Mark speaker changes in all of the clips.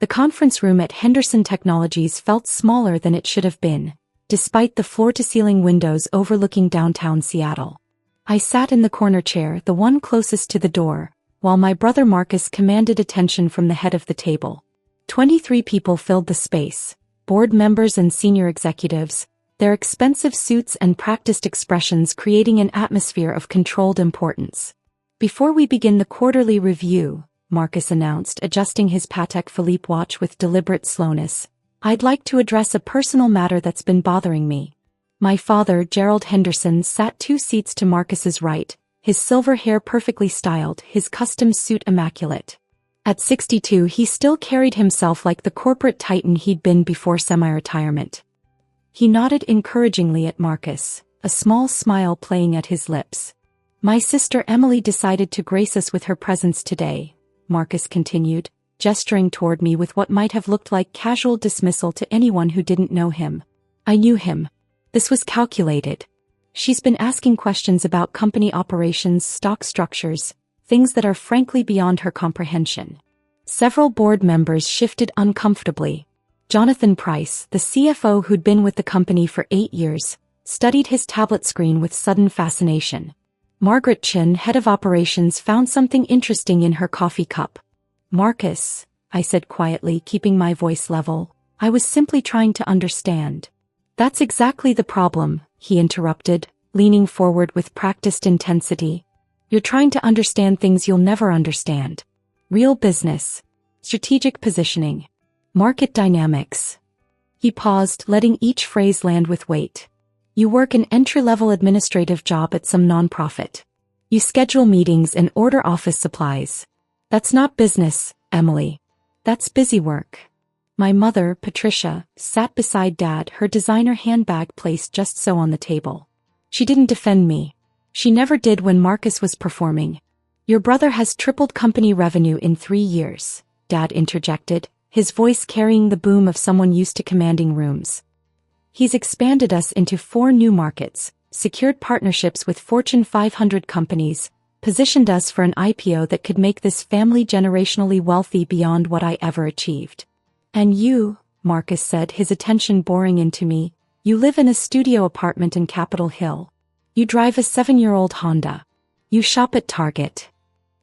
Speaker 1: The conference room at Henderson Technologies felt smaller than it should have been, despite the floor-to-ceiling windows overlooking downtown Seattle. I sat in the corner chair, the one closest to the door, while my brother Marcus commanded attention from the head of the table. 23 people filled the space, board members and senior executives, their expensive suits and practiced expressions creating an atmosphere of controlled importance. Before we begin the quarterly review, Marcus announced, adjusting his Patek Philippe watch with deliberate slowness, I'd like to address a personal matter that's been bothering me. My father, Gerald Henderson, sat 2 seats to Marcus's right, his silver hair perfectly styled, his custom suit immaculate. At 62, he still carried himself like the corporate titan he'd been before semi-retirement. He nodded encouragingly at Marcus, a small smile playing at his lips. My sister Emily decided to grace us with her presence today, Marcus continued, gesturing toward me with what might have looked like casual dismissal to anyone who didn't know him. I knew him. This was calculated. She's been asking questions about company operations, stock structures, things that are frankly beyond her comprehension. Several board members shifted uncomfortably. Jonathan Price, the CFO who'd been with the company for 8 years, studied his tablet screen with sudden fascination. Margaret Chin, head of operations, found something interesting in her coffee cup. Marcus, I said quietly, keeping my voice level, I was simply trying to understand. That's exactly the problem, he interrupted, leaning forward with practiced intensity. You're trying to understand things you'll never understand. Real business, strategic positioning, market dynamics. He paused, letting each phrase land with weight. You work an entry-level administrative job at some nonprofit. You schedule meetings and order office supplies. That's not business, Emily. That's busy work. My mother, Patricia, sat beside Dad, her designer handbag placed just so on the table. She didn't defend me. She never did when Marcus was performing. Your brother has tripled company revenue in 3 years, Dad interjected, his voice carrying the boom of someone used to commanding rooms. He's expanded us into 4 new markets, secured partnerships with Fortune 500 companies, positioned us for an IPO that could make this family generationally wealthy beyond what I ever achieved. And you, Marcus said, his attention boring into me, you live in a studio apartment in Capitol Hill. You drive a 7-year-old Honda. You shop at Target.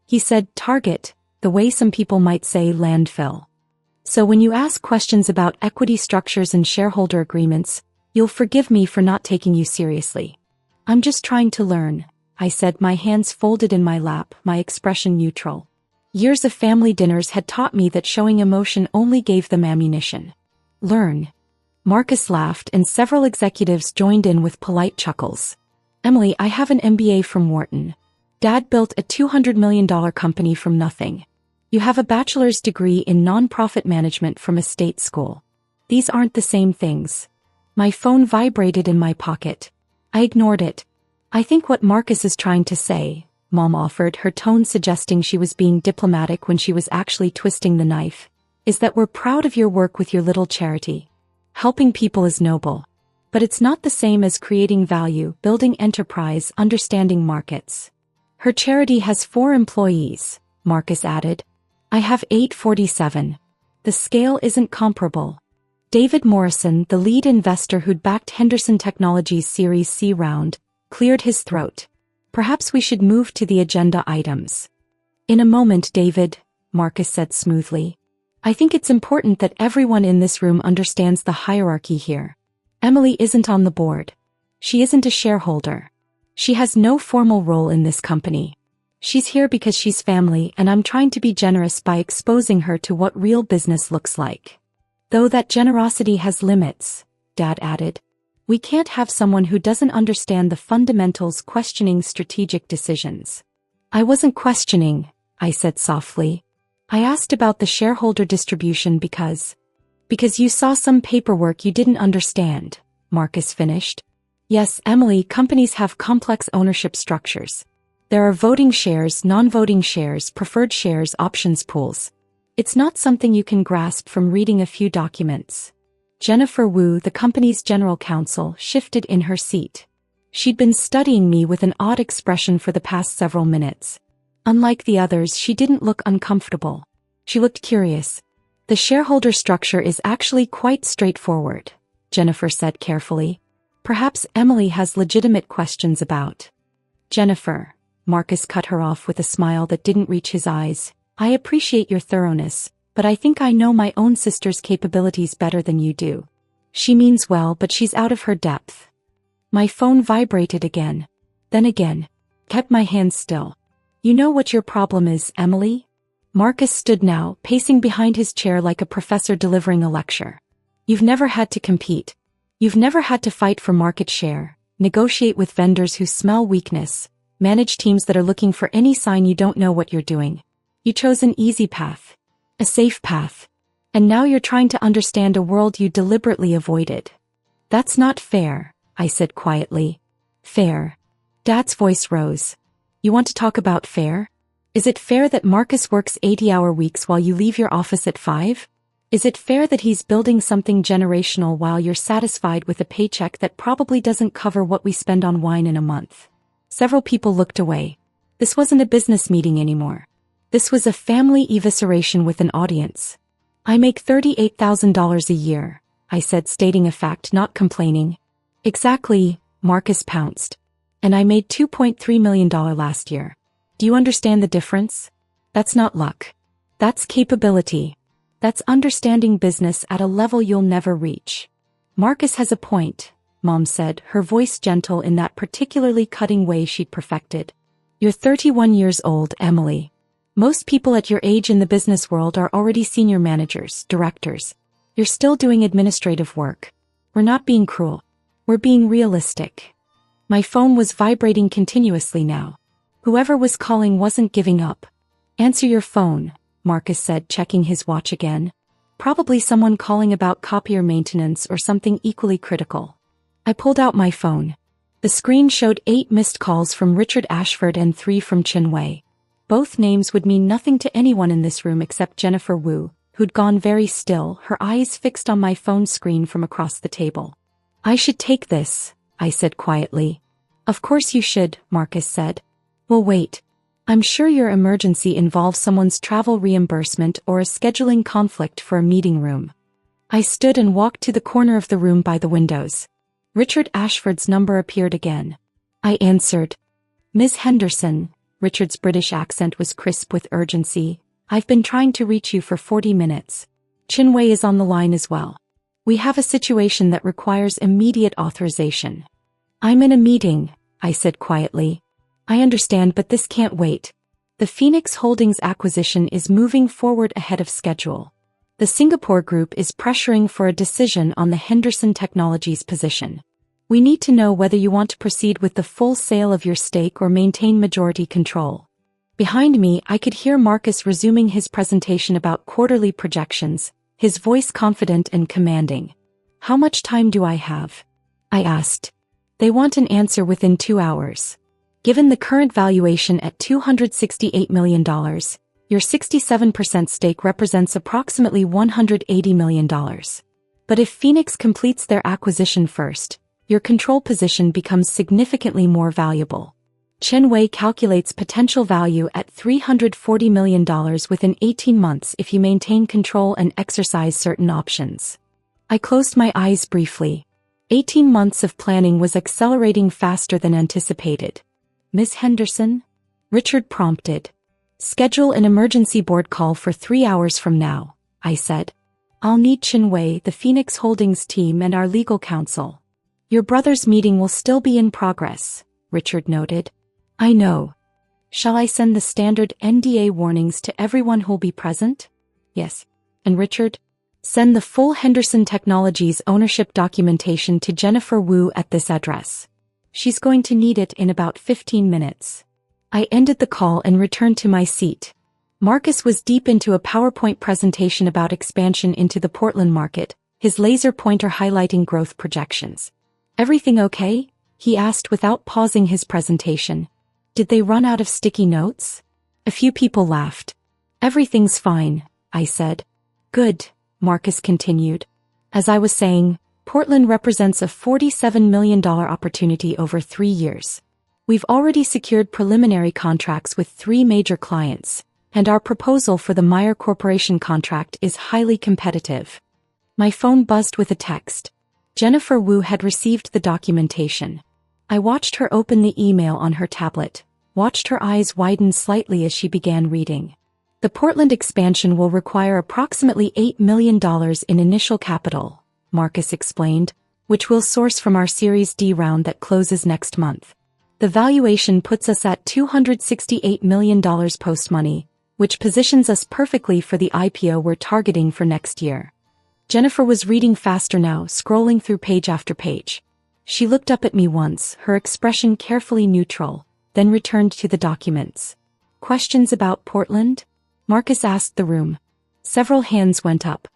Speaker 1: He said Target, the way some people might say landfill. So when you ask questions about equity structures and shareholder agreements, you'll forgive me for not taking you seriously. I'm just trying to learn, I said, my hands folded in my lap, my expression neutral. Years of family dinners had taught me that showing emotion only gave them ammunition. Learn. Marcus laughed and several executives joined in with polite chuckles. Emily, I have an MBA from Wharton. Dad built a $200 million company from nothing. You have a bachelor's degree in nonprofit management from a state school. These aren't the same things. My phone vibrated in my pocket. I ignored it. I think what Marcus is trying to say, Mom offered, her tone suggesting she was being diplomatic when she was actually twisting the knife, is that we're proud of your work with your little charity. Helping people is noble. But it's not the same as creating value, building enterprise, understanding markets. Her charity has 4 employees, Marcus added. I have 847. The scale isn't comparable. David Morrison, the lead investor who'd backed Henderson Technologies' Series C round, cleared his throat. Perhaps we should move to the agenda items. In a moment, David, Marcus said smoothly. I think it's important that everyone in this room understands the hierarchy here. Emily isn't on the board. She isn't a shareholder. She has no formal role in this company. She's here because she's family, and I'm trying to be generous by exposing her to what real business looks like. Though that generosity has limits, Dad added. We can't have someone who doesn't understand the fundamentals questioning strategic decisions. I wasn't questioning, I said softly. I asked about the shareholder distribution because you saw some paperwork you didn't understand, Marcus finished. Yes, Emily, companies have complex ownership structures. There are voting shares, non-voting shares, preferred shares, options pools. It's not something you can grasp from reading a few documents. Jennifer Wu, the company's general counsel, shifted in her seat. She'd been studying me with an odd expression for the past several minutes. Unlike the others, she didn't look uncomfortable. She looked curious. The shareholder structure is actually quite straightforward, Jennifer said carefully. Perhaps Emily has legitimate questions about. Jennifer, Marcus cut her off with a smile that didn't reach his eyes. I appreciate your thoroughness, but I think I know my own sister's capabilities better than you do. She means well, but she's out of her depth. My phone vibrated again. Then again. Kept my hands still. You know what your problem is, Emily? Marcus stood now, pacing behind his chair like a professor delivering a lecture. You've never had to compete. You've never had to fight for market share, negotiate with vendors who smell weakness, manage teams that are looking for any sign you don't know what you're doing. You chose an easy path. A safe path. And now you're trying to understand a world you deliberately avoided. That's not fair, I said quietly. Fair. Dad's voice rose. You want to talk about fair? Is it fair that Marcus works 80-hour weeks while you leave your office at 5? Is it fair that he's building something generational while you're satisfied with a paycheck that probably doesn't cover what we spend on wine in a month? Several people looked away. This wasn't a business meeting anymore. This was a family evisceration with an audience. I make $38,000 a year, I said, stating a fact, not complaining. Exactly, Marcus pounced. And I made $2.3 million last year. Do you understand the difference? That's not luck. That's capability. That's understanding business at a level you'll never reach. Marcus has a point, Mom said, her voice gentle in that particularly cutting way she'd perfected. You're 31 years old, Emily. Most people at your age in the business world are already senior managers, directors. You're still doing administrative work. We're not being cruel. We're being realistic. My phone was vibrating continuously now. Whoever was calling wasn't giving up. Answer your phone, Marcus said, checking his watch again. Probably someone calling about copier maintenance or something equally critical. I pulled out my phone. The screen showed 8 missed calls from Richard Ashford and 3 from Chin Wei. Both names would mean nothing to anyone in this room except Jennifer Wu, who'd gone very still, her eyes fixed on my phone screen from across the table. I should take this, I said quietly. Of course you should, Marcus said. Well, wait. I'm sure your emergency involves someone's travel reimbursement or a scheduling conflict for a meeting room. I stood and walked to the corner of the room by the windows. Richard Ashford's number appeared again. I answered. Ms. Henderson, Richard's British accent was crisp with urgency. I've been trying to reach you for 40 minutes. Chin Wei is on the line as well. We have a situation that requires immediate authorization. I'm in a meeting, I said quietly. I understand, but this can't wait. The Phoenix Holdings acquisition is moving forward ahead of schedule. The Singapore group is pressuring for a decision on the Henderson Technologies position. We need to know whether you want to proceed with the full sale of your stake or maintain majority control. Behind me, I could hear Marcus resuming his presentation about quarterly projections, his voice confident and commanding. How much time do I have? I asked. They want an answer within 2 hours. Given the current valuation at $268 million, your 67% stake represents approximately $180 million. But if Phoenix completes their acquisition first, your control position becomes significantly more valuable. Chin Wei calculates potential value at $340 million within 18 months if you maintain control and exercise certain options. I closed my eyes briefly. 18 months of planning was accelerating faster than anticipated. Ms. Henderson? Richard prompted. Schedule an emergency board call for 3 hours from now, I said. I'll need Chin Wei, the Phoenix Holdings team, and our legal counsel. Your brother's meeting will still be in progress, Richard noted. I know. Shall I send the standard NDA warnings to everyone who'll be present? Yes. And Richard? Send the full Henderson Technologies ownership documentation to Jennifer Wu at this address. She's going to need it in about 15 minutes. I ended the call and returned to my seat. Marcus was deep into a PowerPoint presentation about expansion into the Portland market, his laser pointer highlighting growth projections. Everything okay? He asked without pausing his presentation. Did they run out of sticky notes? A few people laughed. Everything's fine, I said. Good, Marcus continued. As I was saying, Portland represents a $47 million opportunity over 3 years. We've already secured preliminary contracts with 3 major clients, And our proposal for the Meyer Corporation contract is highly competitive. My phone buzzed with a text. Jennifer Wu had received the documentation. I watched her open the email on her tablet, watched her eyes widen slightly as she began reading. The Portland expansion will require approximately $8 million in initial capital, Marcus explained, which we'll source from our Series D round that closes next month. The valuation puts us at $268 million post-money, which positions us perfectly for the IPO we're targeting for next year. Jennifer was reading faster now, scrolling through page after page. She looked up at me once, her expression carefully neutral, then returned to the documents. Questions about Portland? Marcus asked the room. Several hands went up.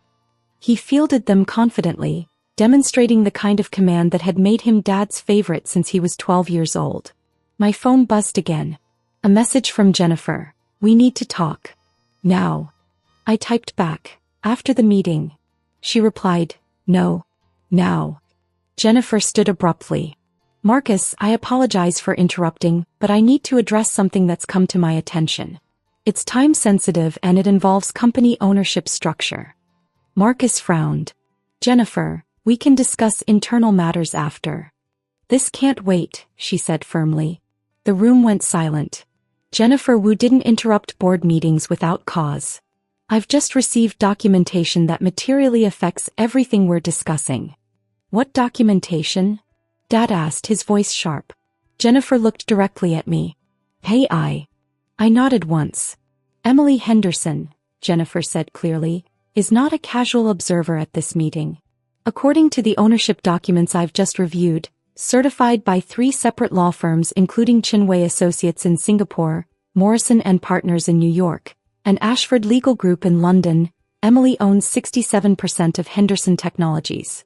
Speaker 1: He fielded them confidently, demonstrating the kind of command that had made him Dad's favorite since he was 12 years old. My phone buzzed again. A message from Jennifer. We need to talk. Now. I typed back. After the meeting. She replied, no. Now. Jennifer stood abruptly. Marcus, I apologize for interrupting, but I need to address something that's come to my attention. It's time-sensitive and it involves company ownership structure. Marcus frowned. Jennifer, we can discuss internal matters after. This can't wait, she said firmly. The room went silent. Jennifer Wu didn't interrupt board meetings without cause. I've just received documentation that materially affects everything we're discussing. What documentation? Dad asked, his voice sharp. Jennifer looked directly at me. Hey, I nodded once. Emily Henderson, Jennifer said clearly, is not a casual observer at this meeting. According to the ownership documents I've just reviewed, certified by 3 separate law firms including Chinwei Associates in Singapore, Morrison & Partners in New York, and Ashford Legal Group in London, Emily owns 67% of Henderson Technologies.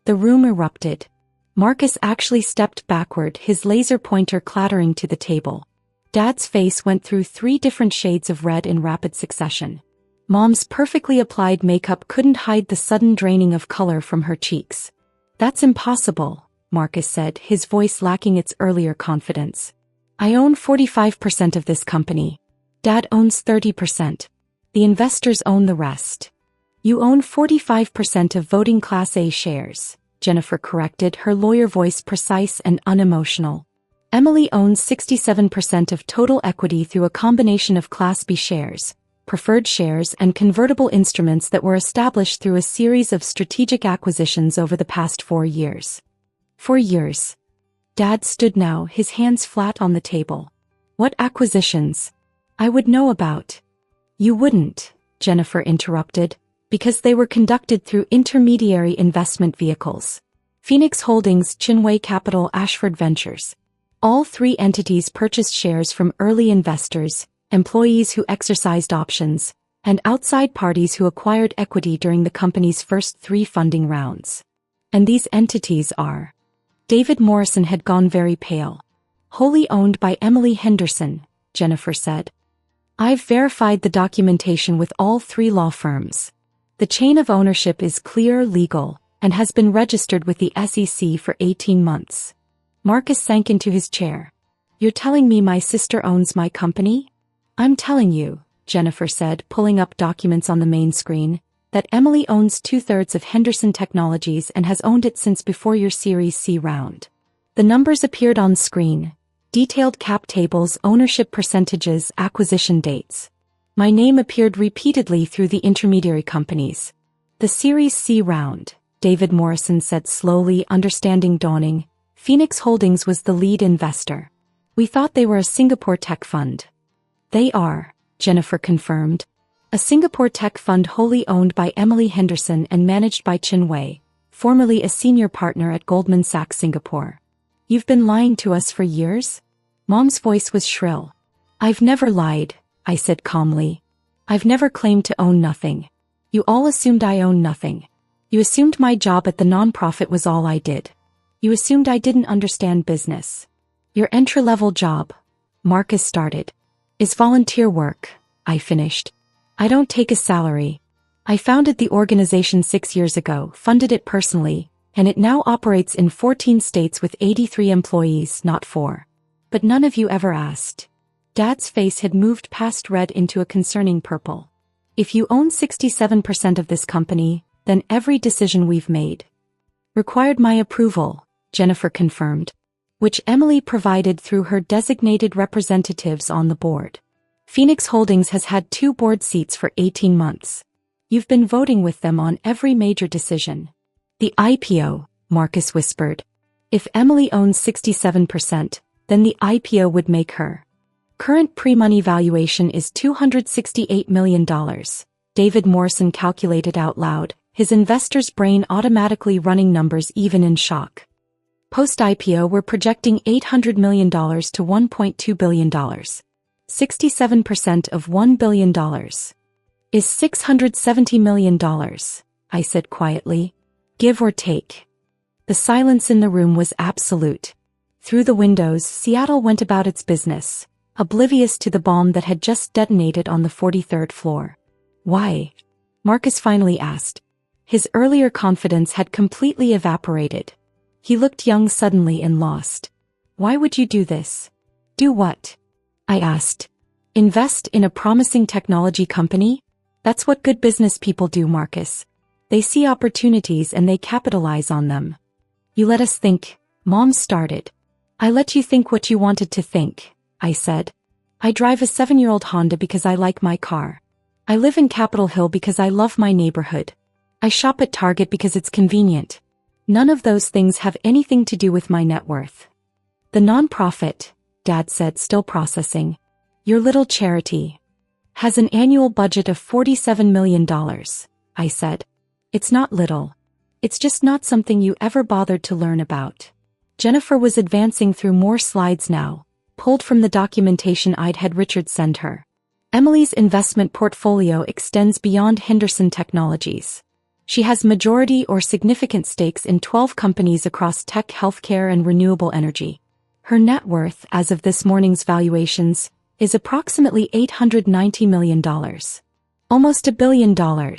Speaker 1: The room erupted. Marcus actually stepped backward, his laser pointer clattering to the table. Dad's face went through 3 different shades of red in rapid succession. Mom's perfectly applied makeup couldn't hide the sudden draining of color from her cheeks. That's impossible, Marcus said, his voice lacking its earlier confidence. I own 45% of this company. Dad owns 30%. The investors own the rest. You own 45% of voting Class A shares, Jennifer corrected, her lawyer voice precise and unemotional. Emily owns 67% of total equity through a combination of Class B shares, preferred shares and convertible instruments that were established through a series of strategic acquisitions over the past 4 years. 4 years. Dad stood now, his hands flat on the table. What acquisitions? I would know about. You wouldn't, Jennifer interrupted, because they were conducted through intermediary investment vehicles. Phoenix Holdings, Chinwei Capital, Ashford Ventures. All 3 entities purchased shares from early investors, employees who exercised options, and outside parties who acquired equity during the company's first 3 funding rounds. And these entities are. David Morrison had gone very pale. Wholly owned by Emily Henderson, Jennifer said. I've verified the documentation with all 3 law firms. The chain of ownership is clear, legal, and has been registered with the SEC for 18 months. Marcus sank into his chair. You're telling me my sister owns my company? I'm telling you, Jennifer said, pulling up documents on the main screen, that Emily owns 2/3 of Henderson Technologies and has owned it since before your Series C round. The numbers appeared on screen. Detailed cap tables, ownership percentages, acquisition dates. My name appeared repeatedly through the intermediary companies. The Series C round, David Morrison said slowly, understanding dawning. Phoenix Holdings was the lead investor. We thought they were a Singapore tech fund. They are, Jennifer confirmed. A Singapore tech fund wholly owned by Emily Henderson and managed by Chinwei, formerly a senior partner at Goldman Sachs Singapore. You've been lying to us for years? Mom's voice was shrill. I've never lied, I said calmly. I've never claimed to own nothing. You all assumed I owned nothing. You assumed my job at the nonprofit was all I did. You assumed I didn't understand business. Your entry-level job, Marcus started, is volunteer work, I finished. I don't take a salary. I founded the organization 6 years ago, funded it personally, and it now operates in 14 states with 83 employees, not 4. But none of you ever asked. Dad's face had moved past red into a concerning purple. If you own 67% of this company, then every decision we've made required my approval, Jennifer confirmed, which Emily provided through her designated representatives on the board. Phoenix Holdings has had 2 board seats for 18 months. You've been voting with them on every major decision. The IPO, Marcus whispered. If Emily owns 67%, then the IPO would make her current pre-money valuation is $268 million, David Morrison calculated out loud, his investor's brain automatically running numbers even in shock. Post-IPO we're projecting $800 million to $1.2 billion. 67% of $1 billion is $670 million, I said quietly. Give or take. The silence in the room was absolute. Through the windows, Seattle went about its business, oblivious to the bomb that had just detonated on the 43rd floor. Why? Marcus finally asked. His earlier confidence had completely evaporated. He looked young suddenly and lost. Why would you do this? Do what? I asked. Invest in a promising technology company? That's what good business people do, Marcus. They see opportunities and they capitalize on them. You let us think, Mom started. I let you think what you wanted to think, I said. I drive a 7-year-old Honda because I like my car. I live in Capitol Hill because I love my neighborhood. I shop at Target because it's convenient. None of those things have anything to do with my net worth. The nonprofit, Dad said, still processing. Your little charity has an annual budget of $47 million, I said. It's not little. It's just not something you ever bothered to learn about. Jennifer was advancing through more slides now, pulled from the documentation I'd had Richard send her. Emily's investment portfolio extends beyond Henderson Technologies. She has majority or significant stakes in 12 companies across tech, healthcare, and renewable energy. Her net worth, as of this morning's valuations, is approximately $890 million. Almost $1 billion,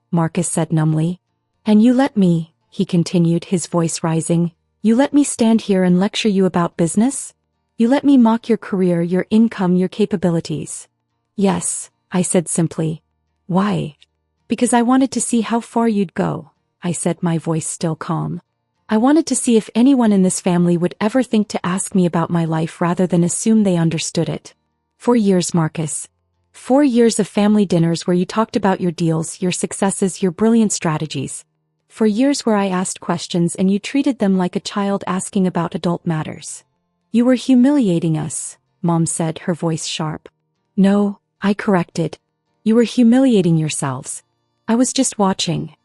Speaker 1: Marcus said numbly. And you let me, he continued, his voice rising, you let me stand here and lecture you about business? You let me mock your career, your income, your capabilities. Yes, I said simply. Why? Because I wanted to see how far you'd go, I said, my voice still calm. I wanted to see if anyone in this family would ever think to ask me about my life rather than assume they understood it. 4 years, Marcus. 4 years of family dinners where you talked about your deals, your successes, your brilliant strategies. 4 years where I asked questions and you treated them like a child asking about adult matters. You were humiliating us, Mom said, her voice sharp. No, I corrected. You were humiliating yourselves. I was just watching.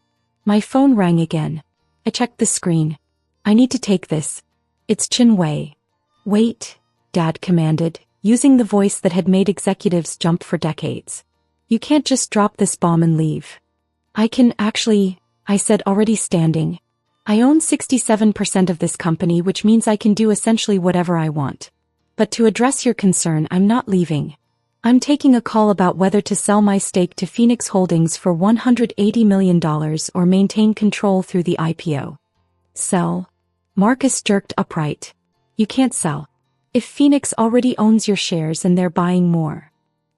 Speaker 1: My phone rang again. I checked the screen. I need to take this. It's Chin Wei. Wait, Dad commanded, using the voice that had made executives jump for decades. You can't just drop this bomb and leave. I can actually, I said, already standing. I own 67% of this company, which means I can do essentially whatever I want. But to address your concern, I'm not leaving. I'm taking a call about whether to sell my stake to Phoenix Holdings for $180 million or maintain control through the IPO. Sell? Marcus jerked upright. You can't sell. If Phoenix already owns your shares and they're buying more,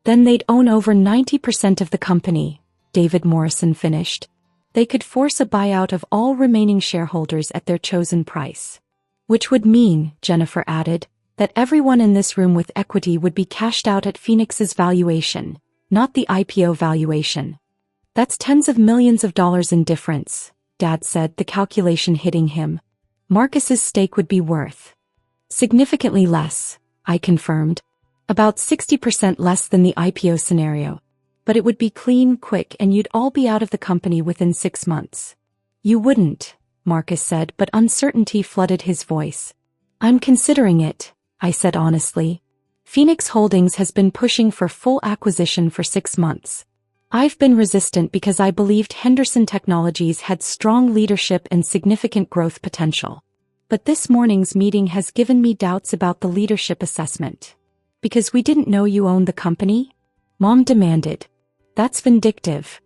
Speaker 1: then they'd own over 90% of the company, David Morrison finished. They could force a buyout of all remaining shareholders at their chosen price. Which would mean, Jennifer added, that everyone in this room with equity would be cashed out at Phoenix's valuation, not the IPO valuation. That's tens of millions of dollars in difference, Dad said, the calculation hitting him. Marcus's stake would be worth significantly less, I confirmed. About 60% less than the IPO scenario. But it would be clean, quick, and you'd all be out of the company within 6 months. You wouldn't, Marcus said, but uncertainty flooded his voice. I'm considering it, I said honestly. Phoenix Holdings has been pushing for full acquisition for 6 months. I've been resistant because I believed Henderson Technologies had strong leadership and significant growth potential. But this morning's meeting has given me doubts about the leadership assessment. Because we didn't know you owned the company? Mom demanded. That's vindictive.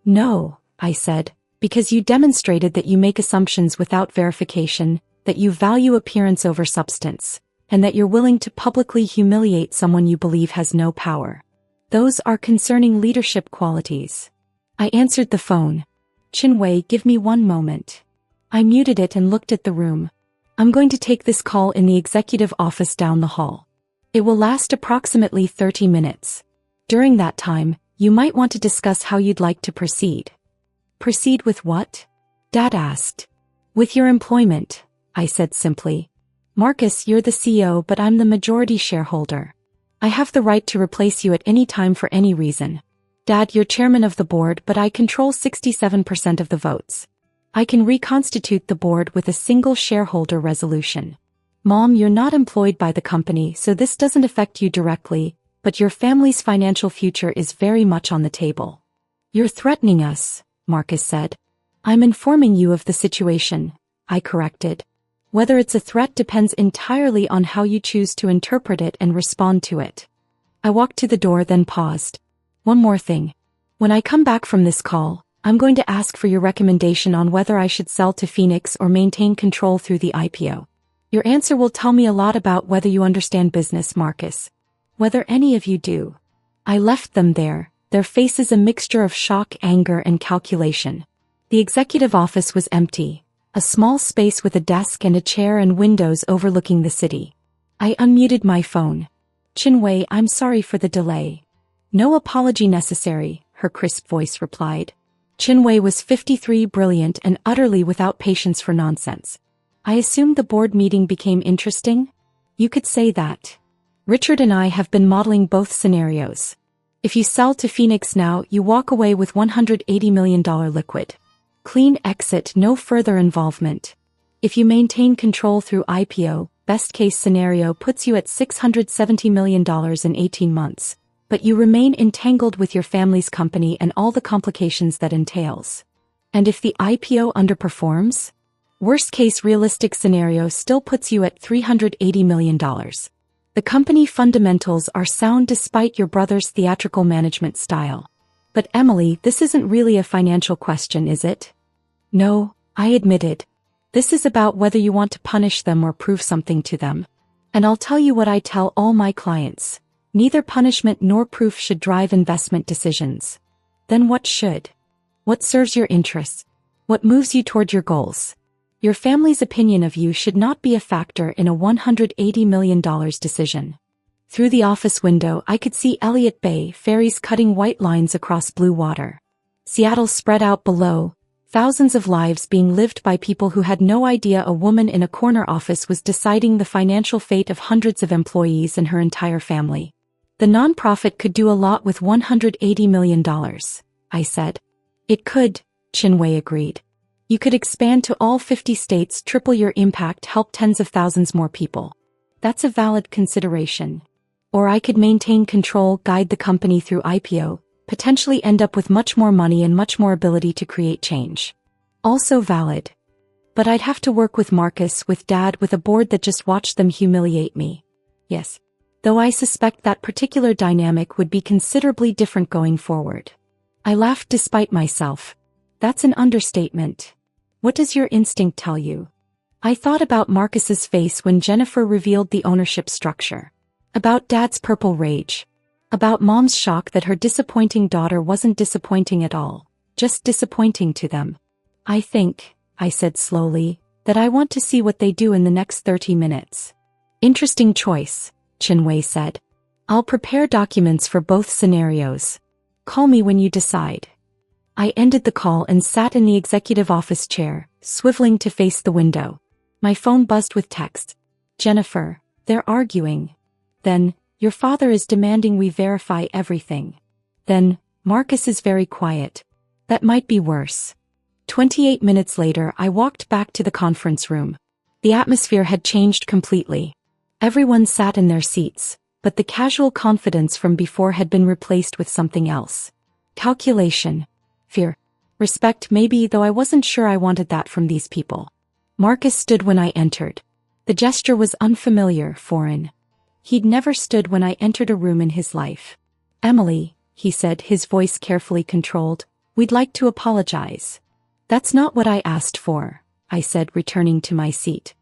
Speaker 1: No, I said, because you demonstrated that you make assumptions without verification, that you value appearance over substance. and that you're willing to publicly humiliate someone you believe has no power. Those are concerning leadership qualities. I answered the phone. Chinwei, give me one moment. I muted it and looked at the room. I'm going to take this call in the executive office down the hall. It will last approximately 30 minutes. During that time, you might want to discuss how you'd like to proceed. Proceed with what? Dad asked. With your employment, I said simply. Marcus, you're the CEO, but I'm the majority shareholder. I have the right to replace you at any time for any reason. Dad, you're chairman of the board, but I control 67% of the votes. I can reconstitute the board with a single shareholder resolution. Mom, you're not employed by the company, so this doesn't affect you directly, but your family's financial future is very much on the table. You're threatening us, Marcus said. I'm informing you of the situation, I corrected. Whether it's a threat depends entirely on how you choose to interpret it and respond to it. I walked to the door, then paused. One more thing. When I come back from this call, I'm going to ask for your recommendation on whether I should sell to Phoenix or maintain control through the IPO. Your answer will tell me a lot about whether you understand business, Marcus. Whether any of you do. I left them there, their faces a mixture of shock, anger, and calculation. The executive office was empty, a small space with a desk and a chair and windows overlooking the city. I unmuted my phone. Chinwei, I'm sorry for the delay. No apology necessary, her crisp voice replied. Chinwei was 53, brilliant and utterly without patience for nonsense. I assumed the board meeting became interesting? You could say that. Richard and I have been modeling both scenarios. If you sell to Phoenix now, you walk away with $180 million liquid. Clean exit, no further involvement. If you maintain control through IPO, best case scenario puts you at $670 million in 18 months, but you remain entangled with your family's company and all the complications that entails. And if the IPO underperforms? Worst case realistic scenario still puts you at $380 million. The company fundamentals are sound despite your brother's theatrical management style. But Emily, this isn't really a financial question, is it? No, I admitted. This is about whether you want to punish them or prove something to them. And I'll tell you what I tell all my clients. Neither punishment nor proof should drive investment decisions. Then what should? What serves your interests? What moves you toward your goals? Your family's opinion of you should not be a factor in a $180 million decision. Through the office window, I could see Elliott Bay, ferries cutting white lines across blue water. Seattle spread out below, thousands of lives being lived by people who had no idea a woman in a corner office was deciding the financial fate of hundreds of employees and her entire family. The nonprofit could do a lot with $180 million, I said. It could, Chinwei agreed. You could expand to all 50 states, triple your impact, help tens of thousands more people. That's a valid consideration. Or I could maintain control, guide the company through IPO, potentially end up with much more money and much more ability to create change. Also valid. But I'd have to work with Marcus, with Dad, with a board that just watched them humiliate me. Yes. Though I suspect that particular dynamic would be considerably different going forward. I laughed despite myself. That's an understatement. What does your instinct tell you? I thought about Marcus's face when Jennifer revealed the ownership structure. About Dad's purple rage. About Mom's shock that her disappointing daughter wasn't disappointing at all, just disappointing to them. I think, I said slowly, that I want to see what they do in the next 30 minutes. Interesting choice, Chinwei said. I'll prepare documents for both scenarios. Call me when you decide. I ended the call and sat in the executive office chair, swiveling to face the window. My phone buzzed with texts. Jennifer, they're arguing. Then, your father is demanding we verify everything. Then, Marcus is very quiet. That might be worse. 28 minutes later, I walked back to the conference room. The atmosphere had changed completely. Everyone sat in their seats, but the casual confidence from before had been replaced with something else. Calculation. Fear. Respect maybe, though I wasn't sure I wanted that from these people. Marcus stood when I entered. The gesture was unfamiliar, foreign. He'd never stood when I entered a room in his life. Emily, he said, his voice carefully controlled, we'd like to apologize. That's not what I asked for, I said, returning to my seat.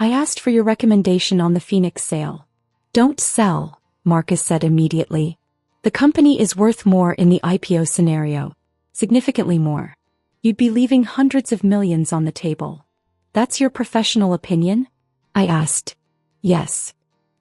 Speaker 1: I asked for your recommendation on the Phoenix sale. Don't sell, Marcus said immediately. The company is worth more in the IPO scenario. Significantly more. You'd be leaving hundreds of millions on the table. That's your professional opinion? I asked. Yes.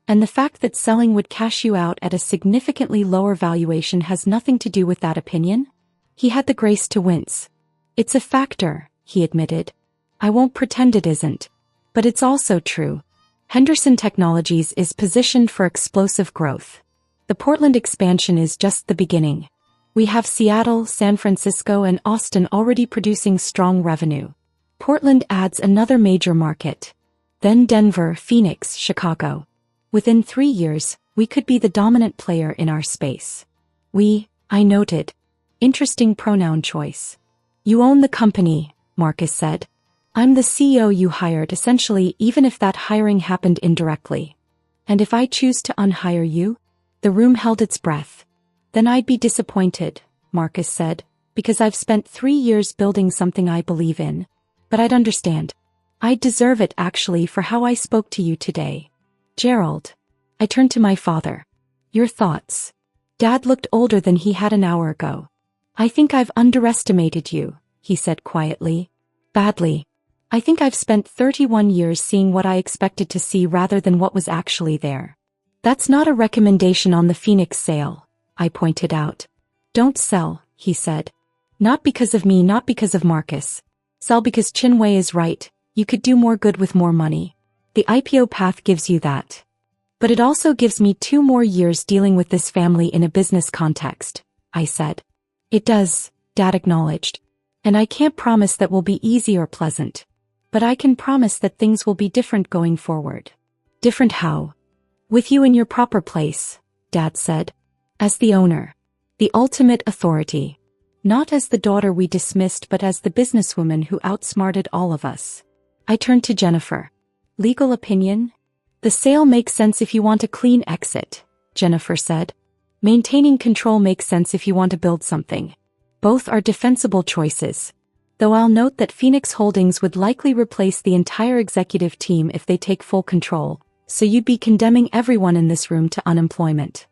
Speaker 1: And the fact that selling would cash you out at a significantly lower valuation has nothing to do with that opinion? He had the grace to wince. It's a factor, he admitted. I won't pretend it isn't. But it's also true. Henderson Technologies is positioned for explosive growth. The Portland expansion is just the beginning. We have Seattle, San Francisco, and Austin already producing strong revenue. Portland adds another major market. Then Denver, Phoenix, Chicago. Within 3 years, we could be the dominant player in our space. I noted. Interesting pronoun choice. You own the company, Marcus said. I'm the CEO you hired essentially, even if that hiring happened indirectly. And if I choose to unhire you? The room held its breath. Then I'd be disappointed, Marcus said, because I've spent 3 years building something I believe in. But I'd understand. I'd deserve it actually for how I spoke to you today. Gerald. I turned to my father. Your thoughts? Dad looked older than he had an hour ago. I think I've underestimated you, he said quietly. Badly. I think I've spent 31 years seeing what I expected to see rather than what was actually there. That's not a recommendation on the Phoenix sale, I pointed out. Don't sell, he said. Not because of me, not because of Marcus. Sell because Chinwei is right. You could do more good with more money. The IPO path gives you that. But it also gives me 2 more years dealing with this family in a business context, I said. It does, Dad acknowledged. And I can't promise that will be easy or pleasant. But I can promise that things will be different going forward. Different how? With you in your proper place, Dad said. As the owner. The ultimate authority. Not as the daughter we dismissed but as the businesswoman who outsmarted all of us. I turned to Jennifer. Legal opinion? The sale makes sense if you want a clean exit, Jennifer said. Maintaining control makes sense if you want to build something. Both are defensible choices. Though I'll note that Phoenix Holdings would likely replace the entire executive team if they take full control, so you'd be condemning everyone in this room to unemployment.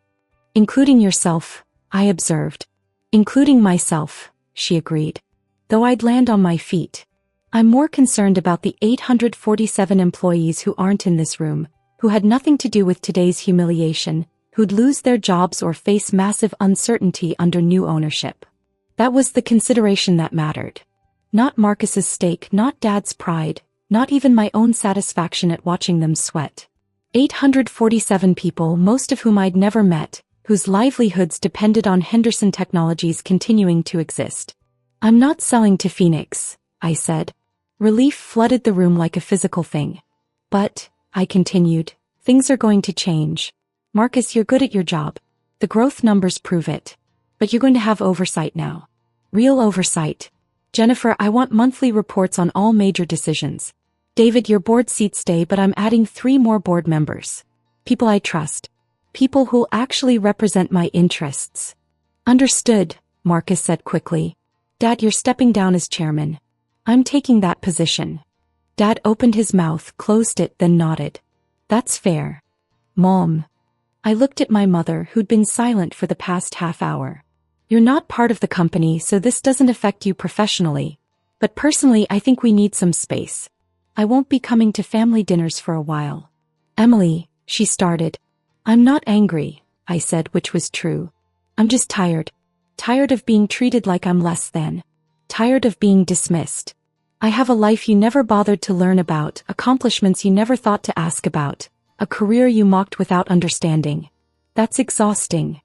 Speaker 1: Including yourself, I observed. Including myself, she agreed. Though I'd land on my feet. I'm more concerned about the 847 employees who aren't in this room, who had nothing to do with today's humiliation, who'd lose their jobs or face massive uncertainty under new ownership. That was the consideration that mattered. Not Marcus's stake, not Dad's pride, not even my own satisfaction at watching them sweat. 847 people, most of whom I'd never met, whose livelihoods depended on Henderson Technologies continuing to exist. I'm not selling to Phoenix, I said. Relief flooded the room like a physical thing. But, I continued, things are going to change. Marcus, you're good at your job. The growth numbers prove it. But you're going to have oversight now. Real oversight. Jennifer, I want monthly reports on all major decisions. David, your board seats stay, but I'm adding 3 more board members. People I trust. People who'll actually represent my interests. Understood, Marcus said quickly. Dad, you're stepping down as chairman. I'm taking that position. Dad opened his mouth, closed it, then nodded. That's fair. Mom. I looked at my mother, who'd been silent for the past half hour. You're not part of the company, so this doesn't affect you professionally. But personally, I think we need some space. I won't be coming to family dinners for a while. Emily, she started. I'm not angry, I said, which was true. I'm just tired. Tired of being treated like I'm less than. Tired of being dismissed. I have a life you never bothered to learn about, accomplishments you never thought to ask about, a career you mocked without understanding. That's exhausting.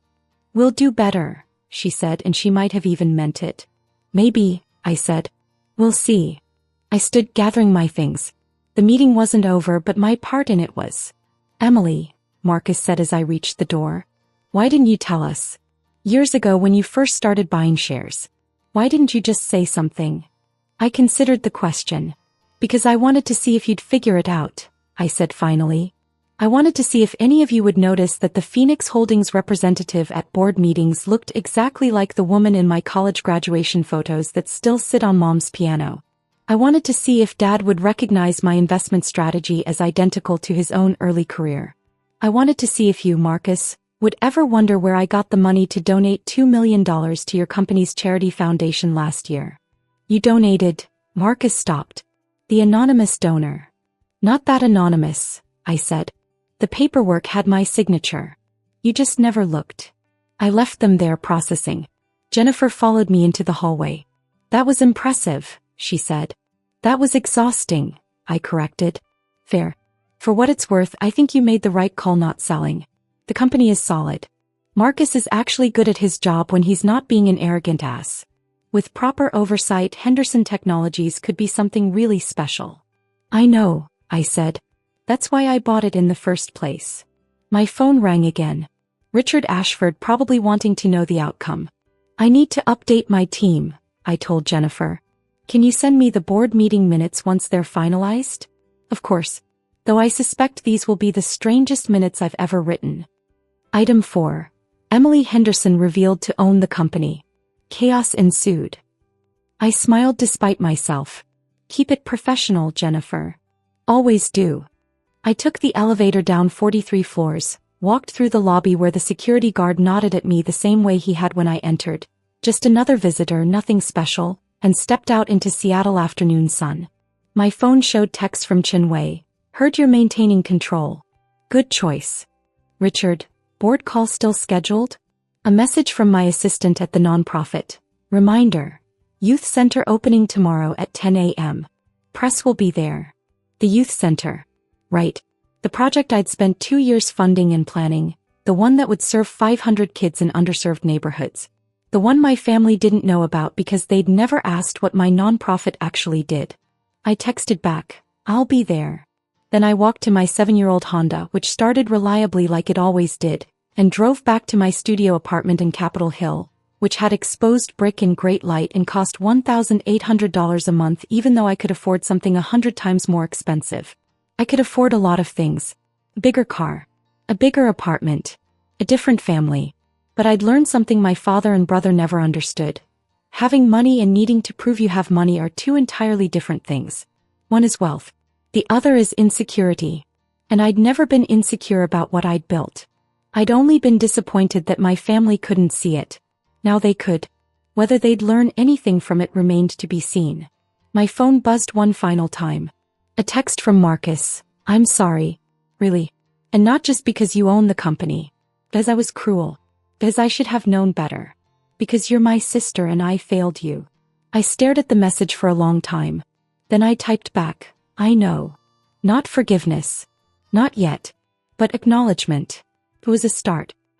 Speaker 1: We'll do better, she said, and she might have even meant it. Maybe, I said. We'll see. I stood gathering my things. The meeting wasn't over, but my part in it was. Emily, Marcus said as I reached the door. Why didn't you tell us? Years ago when you first started buying shares. Why didn't you just say something? I considered the question. Because I wanted to see if you'd figure it out, I said finally. I wanted to see if any of you would notice that the Phoenix Holdings representative at board meetings looked exactly like the woman in my college graduation photos that still sit on Mom's piano. I wanted to see if Dad would recognize my investment strategy as identical to his own early career. I wanted to see if you, Marcus, would ever wonder where I got the money to donate $2 million to your company's charity foundation last year. You donated. Marcus stopped. The anonymous donor. Not that anonymous, I said. The paperwork had my signature. You just never looked. I left them there processing. Jennifer followed me into the hallway. That was impressive, she said. That was exhausting, I corrected. Fair. For what it's worth, I think you made the right call not selling. The company is solid. Marcus is actually good at his job when he's not being an arrogant ass. With proper oversight, Henderson Technologies could be something really special. I know, I said. That's why I bought it in the first place. My phone rang again. Richard Ashford, probably wanting to know the outcome. I need to update my team, I told Jennifer. Can you send me the board meeting minutes once they're finalized? Of course. Though I suspect these will be the strangest minutes I've ever written. Item 4. Emily Henderson revealed to own the company. Chaos ensued. I smiled despite myself. Keep it professional, Jennifer. Always do. I took the elevator down 43 floors, walked through the lobby where the security guard nodded at me the same way he had when I entered. Just another visitor, nothing special, and stepped out into Seattle afternoon sun. My phone showed text from Chinwei. Heard you're maintaining control. Good choice. Richard, board call still scheduled? A message from my assistant at the nonprofit. Reminder. Youth Center opening tomorrow at 10 a.m. Press will be there. The Youth Center. Right. The project I'd spent 2 years funding and planning. The one that would serve 500 kids in underserved neighborhoods. The one my family didn't know about because they'd never asked what my nonprofit actually did. I texted back, I'll be there. Then I walked to my 7-year-old Honda, which started reliably like it always did, and drove back to my studio apartment in Capitol Hill, which had exposed brick and great light and cost $1,800 a month, even though I could afford something 100 times more expensive. I could afford a lot of things. A bigger car. A bigger apartment. A different family. But I'd learned something my father and brother never understood. Having money and needing to prove you have money are two entirely different things. One is wealth. The other is insecurity. And I'd never been insecure about what I'd built. I'd only been disappointed that my family couldn't see it. Now they could. Whether they'd learn anything from it remained to be seen. My phone buzzed one final time. A text from Marcus. I'm sorry. Really. And not just because you own the company. Because I was cruel. Because I should have known better. Because you're my sister and I failed you. I stared at the message for a long time. Then I typed back. I know. Not forgiveness. Not yet. But acknowledgement. It was a start.